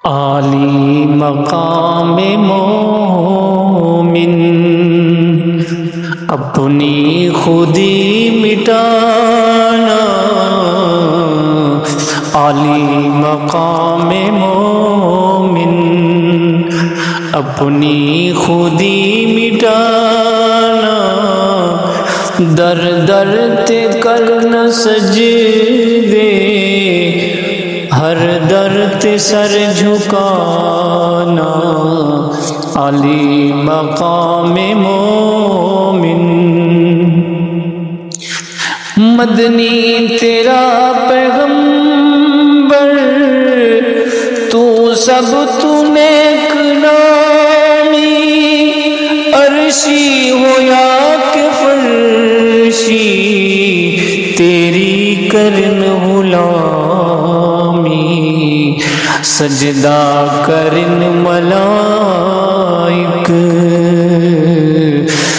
عالی مقام مومن اپنی خودی مٹانا، عالی مقام مومن اپنی خودی مٹانا، در در تے کرنا سجدے، ہر در تے سر جھکانا، عالی مقام مومن۔ مدنی تیرا پیغمبر، تو سب تو نیک نامی، عرشی ہو یا کہ فرشی، تیری کرن غلامی، سجدہ کرن ملائک،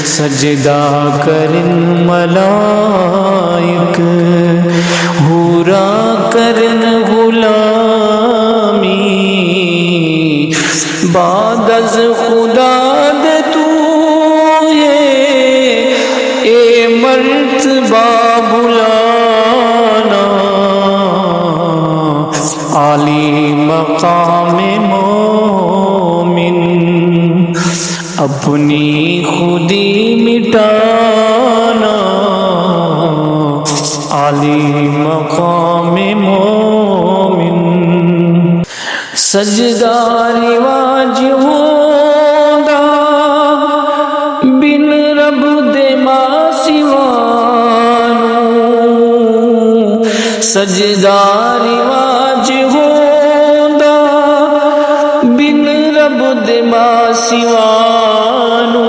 سجدہ کرن ملائک، حورا کرن غلامی، بعد از خدا دے تو اے مرتبہ بلانا، عالی مقام مومن اپنی خودی مٹانا، عالی مقام مومن۔ سجدہ رواج ہوندا بن رب دے ماں سوانو، سجدہ رواج ہوندا بن رب دے ماں سوانو،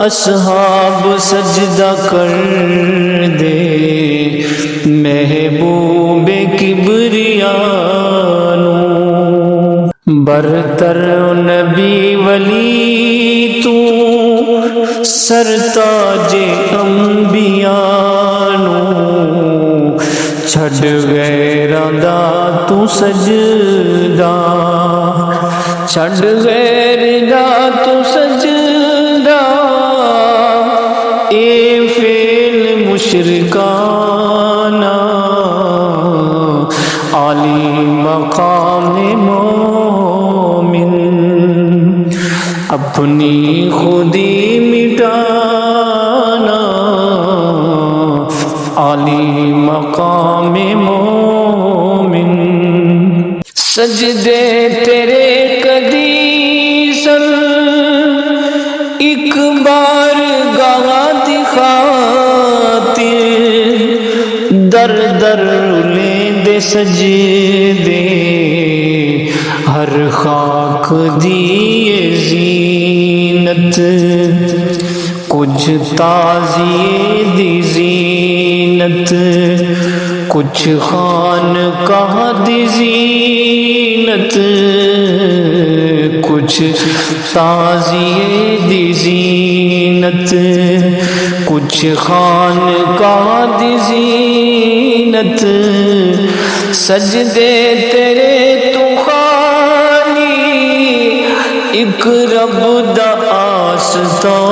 اصحاب سجدہ کر دے محبوب کبریانو، برتر نبی ولی تو سرتاج انبیاء نو، چھڑ غیراں دا تو سجدہ، چھڑ غیر دا تو سجدہ، اے فعل مشرکانہ، عالی مقام مومن اپنی خودی مٹانا، عالی مقام مومن۔ سجدے تیرے کدی سن ایک بار گاہ دی خاطر، در در رلیں دے سجدے، ہر خاک دی زینت، کچھ تازیے دی زینت، کچھ خانقاہ دی زینت، کچھ تازیے دی زینت، کچھ خانقاہ دی زینت، سجدے تیرے تو خالی ایک رب دا آستانہ،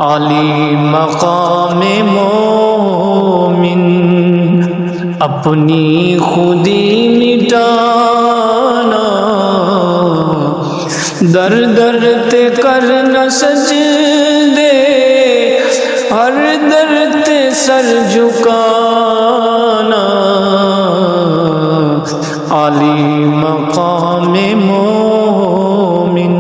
عالی مقام مومن اپنی خودی مٹانا، در در تے کرنا سجدے، ہر در تے سر جھکانا، عالی مقام مومن۔